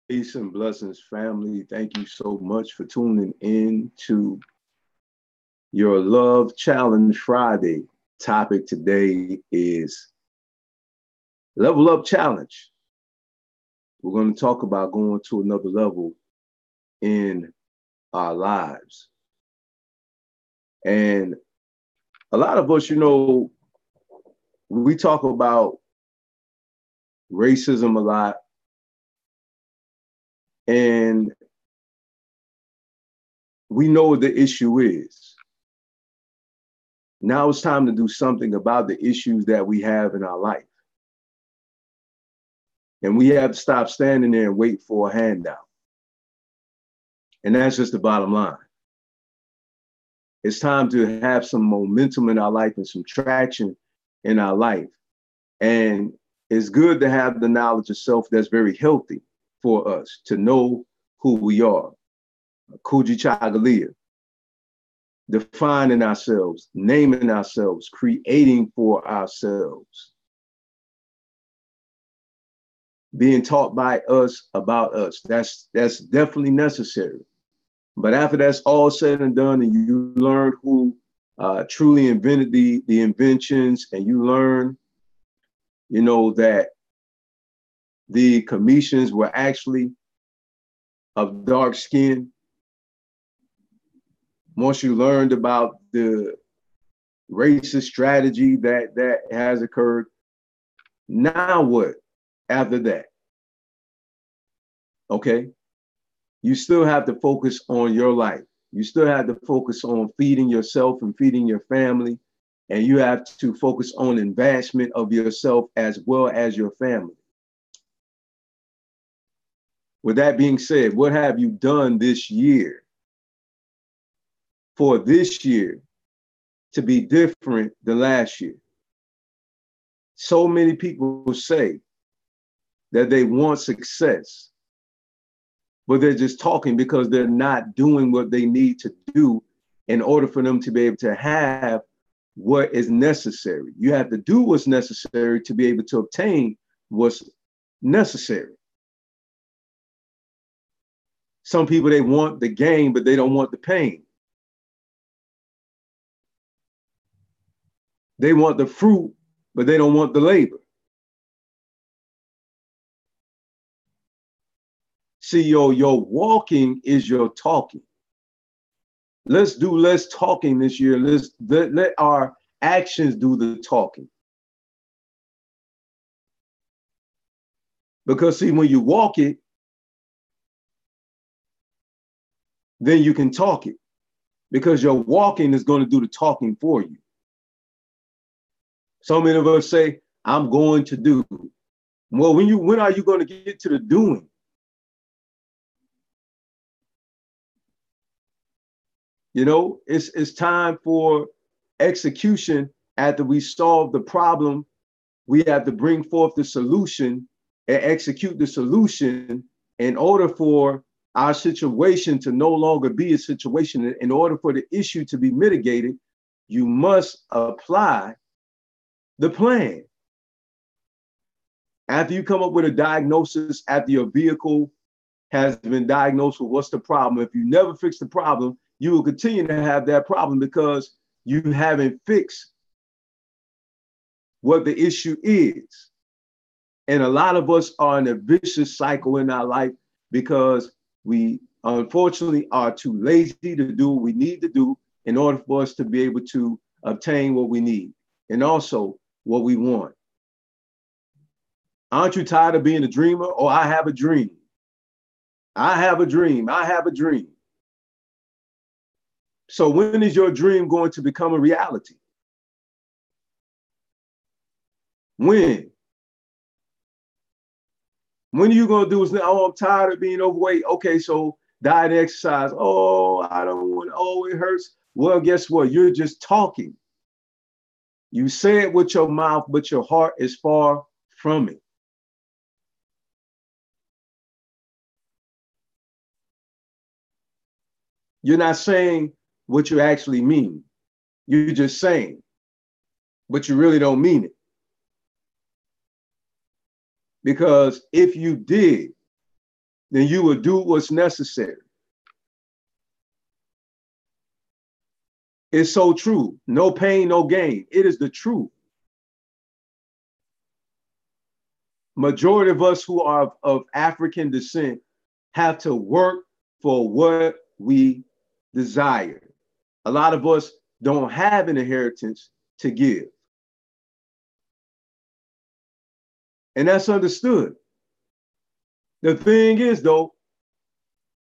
Peace and blessings, family. Thank you so much for tuning in to your Love Challenge Friday. Topic today is Level Up Challenge. We're going to talk about going to another level in our lives. And a lot of us, we talk about racism a lot. And we know what the issue is. Now it's time to do something about the issues that we have in our life. And we have to stop standing there and wait for a handout. And that's just the bottom line. It's time to have some momentum in our life and some traction in our life. And it's good to have the knowledge of self that's very healthy for us to know who we are. Kujichagulia. Defining ourselves, naming ourselves, creating for ourselves. Being taught by us about us. That's definitely necessary. But after that's all said and done, and you learn who truly invented the inventions, and you learn, that the Cometians were actually of dark skin. Once you learned about the racist strategy that has occurred, now what after that? Okay, you still have to focus on your life. You still have to focus on feeding yourself and feeding your family. And you have to focus on advancement of yourself as well as your family. With that being said, what have you done this year for this year to be different than last year? So many people say that they want success, but they're just talking because they're not doing what they need to do in order for them to be able to have what is necessary. You have to do what's necessary to be able to obtain what's necessary. Some people, they want the gain, but they don't want the pain. They want the fruit, but they don't want the labor. See, your walking is your talking. Let's do less talking this year. Let our actions do the talking. Because see, when you walk it, then you can talk it. Because your walking is going to do the talking for you. So many of us say, I'm going to do. Well, when are you going to get to the doing? It's time for execution. After we solve the problem, we have to bring forth the solution and execute the solution in order for our situation to no longer be a situation. In order for the issue to be mitigated, you must apply the plan. After you come up with a diagnosis, after your vehicle has been diagnosed with what's the problem, if you never fix the problem, you will continue to have that problem because you haven't fixed what the issue is. And a lot of us are in a vicious cycle in our life because we unfortunately are too lazy to do what we need to do in order for us to be able to obtain what we need and also what we want. Aren't you tired of being a dreamer? Oh, I have a dream. I have a dream. I have a dream. So when is your dream going to become a reality? When? When are you going to do this? Oh, I'm tired of being overweight. Okay, so diet and exercise. Oh, I don't want, oh, it hurts. Well, guess what? You're just talking. You say it with your mouth, but your heart is far from it. You're not saying what you actually mean. You're just saying, but you really don't mean it. Because if you did, then you will do what's necessary. It's so true. No pain, no gain. It is the truth. Majority of us who are of African descent have to work for what we desire. A lot of us don't have an inheritance to give. And that's understood. The thing is, though,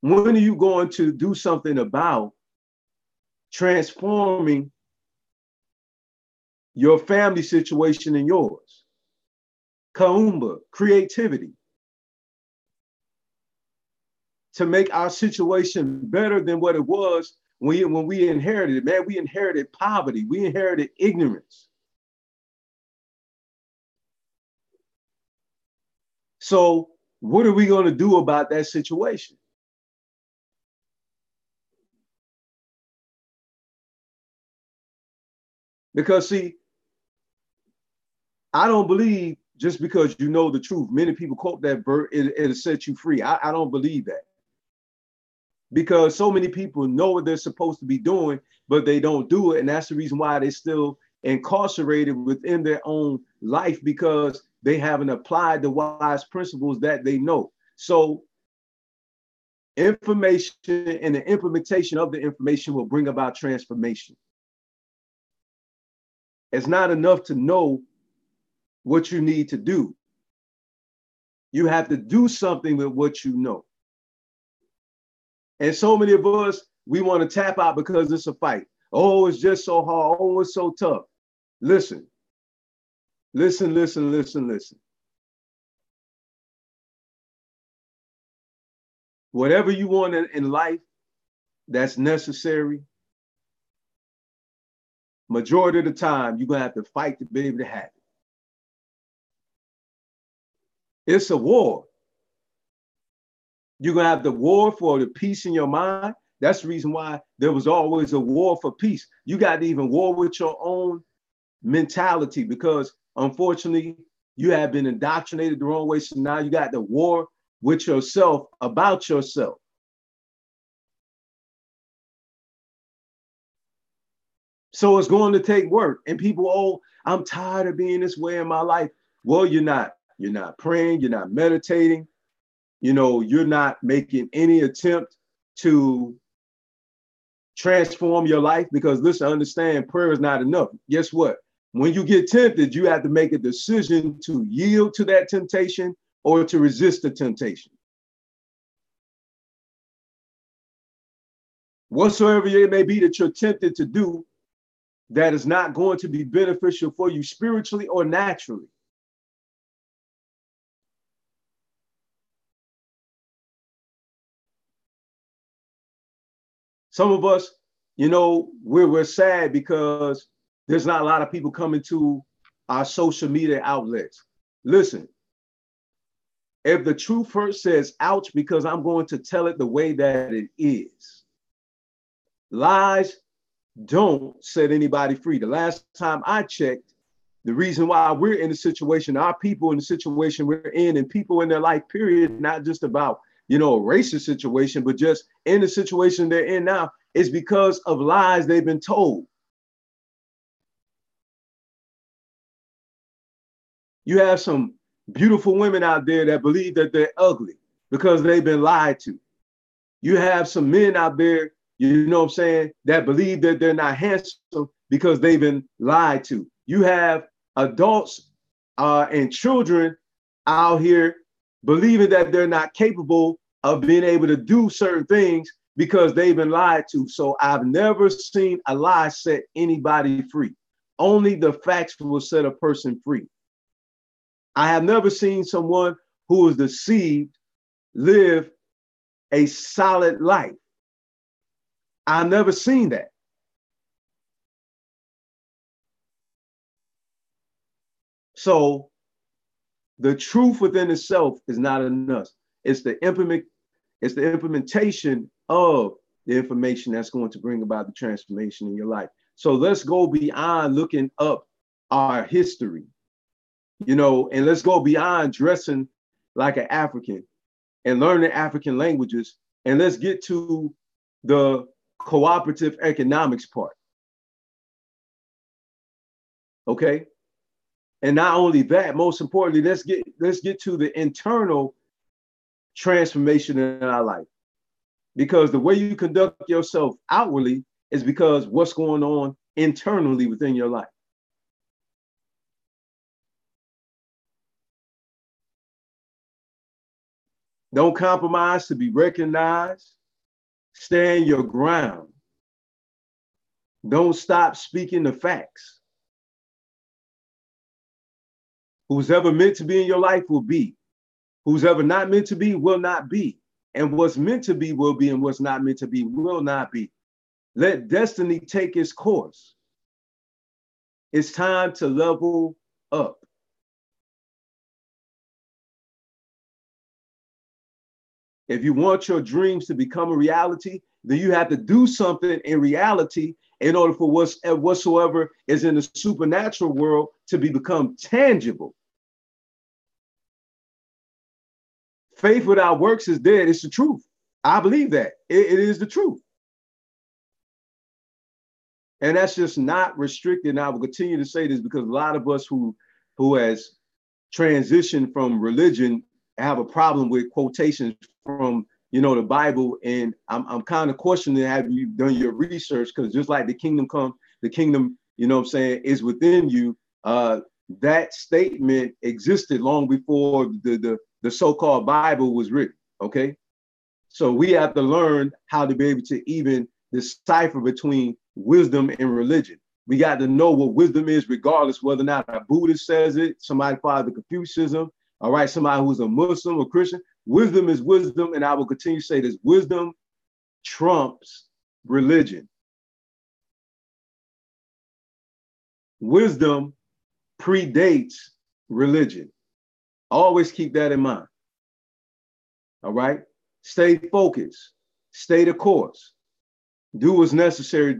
when are you going to do something about transforming your family situation and yours? Kaumba, creativity. To make our situation better than what it was when we inherited it. Man, we inherited poverty. We inherited ignorance. So what are we going to do about that situation? Because see, I don't believe just because you know the truth. Many people quote that verse, it'll set you free. I don't believe that. Because so many people know what they're supposed to be doing, but they don't do it. And that's the reason why they're still incarcerated within their own life, because they haven't applied the wise principles that they know. So information and the implementation of the information will bring about transformation. It's not enough to know what you need to do. You have to do something with what you know. And so many of us, we want to tap out because it's a fight. Oh, it's just so hard. Oh, it's so tough. Listen. Listen, listen, listen, listen. Whatever you want in life that's necessary, majority of the time, you're going to have to fight to be able to have it. It's a war. You're going to have the war for the peace in your mind. That's the reason why there was always a war for peace. You got to even war with your own mentality, because unfortunately, you have been indoctrinated the wrong way. So now you got the war with yourself about yourself. So it's going to take work. And people, oh, I'm tired of being this way in my life. Well, you're not. You're not praying. You're not meditating. You know, you're not making any attempt to transform your life, because listen, understand, prayer is not enough. Guess what? When you get tempted, you have to make a decision to yield to that temptation or to resist the temptation. Whatsoever it may be that you're tempted to do that is not going to be beneficial for you spiritually or naturally. Some of us, you know, we're sad because there's not a lot of people coming to our social media outlets. Listen, if the truth first says, ouch, because I'm going to tell it the way that it is. Lies don't set anybody free. The last time I checked, the reason why we're in the situation, our people in the situation we're in, and people in their life period, not just about, you know, a racist situation, but just in the situation they're in now, is because of lies they've been told. You have some beautiful women out there that believe that they're ugly because they've been lied to. You have some men out there, you know what I'm saying, that believe that they're not handsome because they've been lied to. You have adults and children out here believing that they're not capable of being able to do certain things because they've been lied to. So I've never seen a lie set anybody free. Only the facts will set a person free. I have never seen someone who was deceived live a solid life. I've never seen that. So the truth within itself is not enough. It's the implementation of the information that's going to bring about the transformation in your life. So let's go beyond looking up our history, you know, and let's go beyond dressing like an African and learning African languages. And let's get to the cooperative economics part. Okay. And not only that, most importantly, let's get to the internal transformation in our life. Because the way you conduct yourself outwardly is because what's going on internally within your life. Don't compromise to be recognized. Stand your ground. Don't stop speaking the facts. Who's ever meant to be in your life will be. Who's ever not meant to be will not be. And what's meant to be will be, and what's not meant to be will not be. Let destiny take its course. It's time to level up. If you want your dreams to become a reality, then you have to do something in reality in order for whatsoever is in the supernatural world to become tangible. Faith without works is dead. It's the truth. I believe that. It is the truth. And that's just not restricted. And I will continue to say this because a lot of us who has transitioned from religion have a problem with quotations from, the Bible. And I'm kind of questioning, have you done your research? Because just like the kingdom, is within you. That statement existed long before the so-called Bible was written. Okay. So we have to learn how to be able to even decipher between wisdom and religion. We got to know what wisdom is, regardless whether or not a Buddhist says it, somebody follows the Confucianism, all right, somebody who's a Muslim or Christian. Wisdom is wisdom, and I will continue to say this: wisdom trumps religion. Wisdom predates religion. Always keep that in mind. All right? Stay focused. Stay the course. Do what's necessary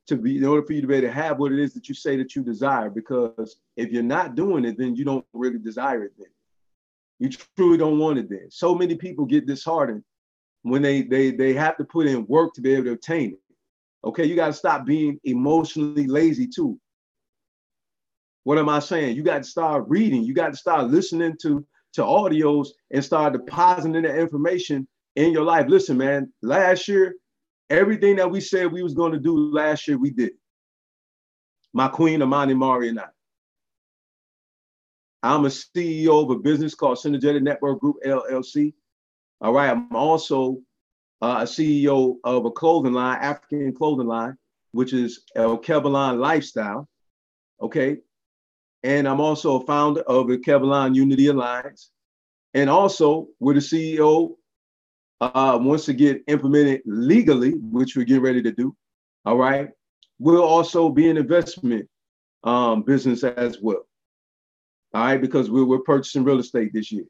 to be in order for you to be able to have what it is that you say that you desire. Because if you're not doing it, then you don't really desire it then. You truly don't want it then. So many people get disheartened when they have to put in work to be able to obtain it. Okay, you got to stop being emotionally lazy too. What am I saying? You got to start reading. You got to start listening to audios and start depositing that information in your life. Listen, man, last year, everything that we said we was going to do last year, we did. My queen, Amani Mari, and I. I'm a CEO of a business called Synergetic Network Group, LLC. All right. I'm also a CEO of a clothing line, African clothing line, which is El Kebalan Lifestyle. Okay. And I'm also a founder of the Kebalan Unity Alliance. And also, we're the CEO, once to get implemented legally, which we're getting ready to do. All right. We'll also be an investment business as well. All right, because we're purchasing real estate this year.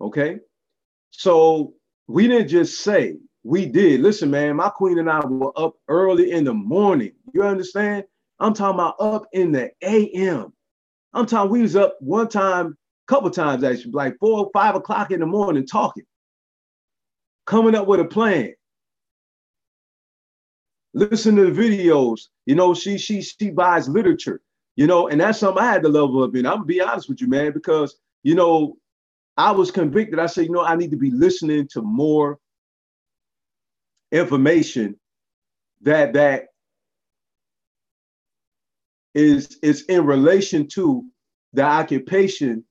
Okay, so we didn't just say, we did. Listen, man, my queen and I were up early in the morning. You understand? I'm talking about up in the AM. I'm talking, we was up one time, couple times actually, like 4 or 5 o'clock in the morning talking, coming up with a plan. Listen to the videos. She buys literature. And that's something I had to level up in. I'm gonna be honest with you, man, because, I was convicted. I said, I need to be listening to more information that is in relation to the occupation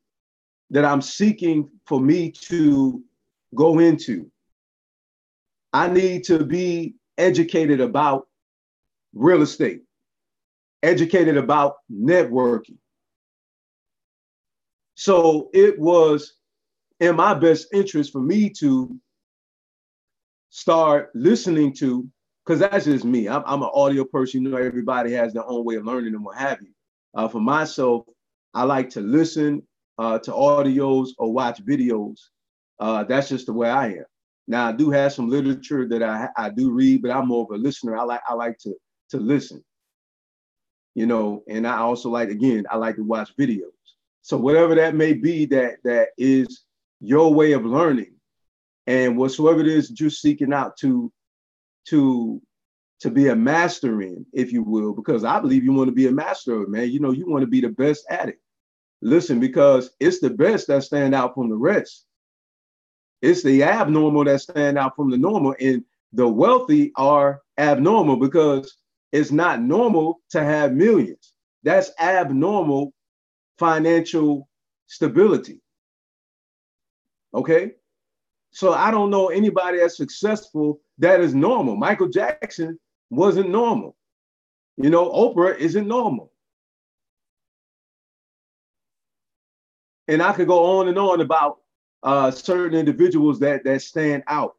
that I'm seeking for me to go into. I need to be educated about real estate, educated about networking. So it was in my best interest for me to start listening to, because that's just me. I'm an audio person. Everybody has their own way of learning and what have you. For myself, I like to listen to audios or watch videos. That's just the way I am. Now, I do have some literature that I do read, but I'm more of a listener. I like to listen. And I also I like to watch videos. So whatever that may be, that is your way of learning, And whatsoever it is that you're seeking out to be a master in, if you will, because I believe you want to be a master of it, man. You know, you want to be the best at it. Listen, because it's the best that stand out from the rest. It's the abnormal that stand out from the normal. And the wealthy are abnormal because it's not normal to have millions. That's abnormal financial stability. Okay? So I don't know anybody that's successful that is normal. Michael Jackson wasn't normal. You know, Oprah isn't normal. And I could go on and on about certain individuals that stand out,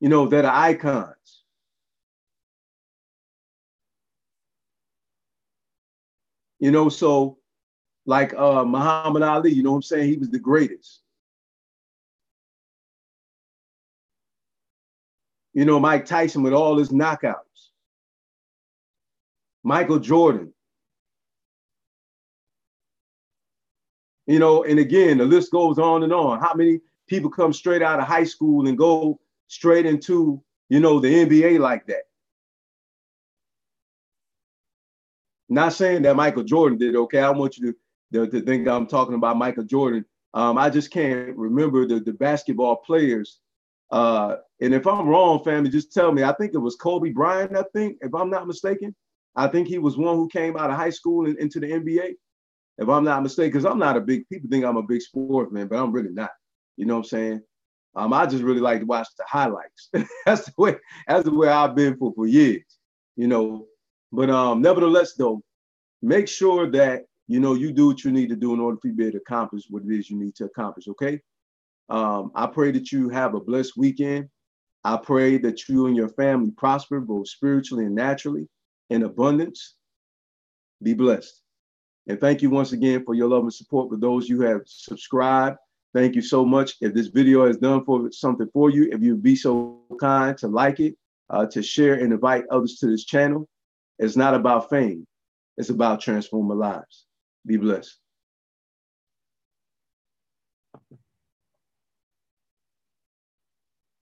you know, that are icons. You know, so like Muhammad Ali, you know what I'm saying? He was the greatest. You know, Mike Tyson with all his knockouts. Michael Jordan. You know, and again, the list goes on and on. How many people come straight out of high school and go straight into, you know, the NBA like that? Not saying that Michael Jordan did, okay? I want you to think I'm talking about Michael Jordan. I just can't remember the basketball players. And if I'm wrong, family, just tell me. I think it was Kobe Bryant, I think, if I'm not mistaken. I think he was one who came out of high school and into the NBA, if I'm not mistaken, because I'm not a big, people think I'm a big sports man, but I'm really not. You know what I'm saying? I just really like to watch the highlights. that's the way I've been for years, you know. But nevertheless, though, make sure that, you know, you do what you need to do in order for you to be able to accomplish what it is you need to accomplish, okay? I pray that you have a blessed weekend. I pray that you and your family prosper, both spiritually and naturally, in abundance. Be blessed. And thank you once again for your love and support. For those you have subscribed, thank you so much. If this video has done something for you, if you'd be so kind to like it, to share and invite others to this channel. It's not about fame. It's about transforming lives. Be blessed.